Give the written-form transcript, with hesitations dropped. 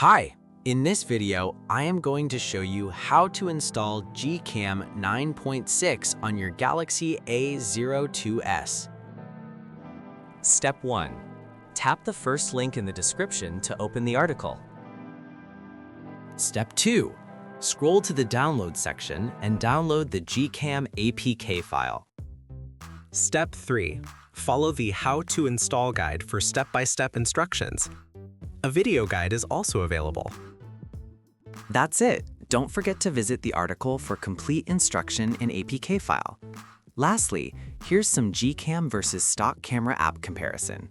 Hi! In this video, I am going to show you how to install GCam 9.6 on your Galaxy A02s. Step 1. Tap the first link in the description to open the article. Step 2. Scroll to the download section and download the GCam APK file. Step 3. Follow the How to Install guide for step-by-step instructions. A video guide is also available. That's it. Don't forget to visit the article for complete instruction in APK file. Lastly, here's some GCam versus stock camera app comparison.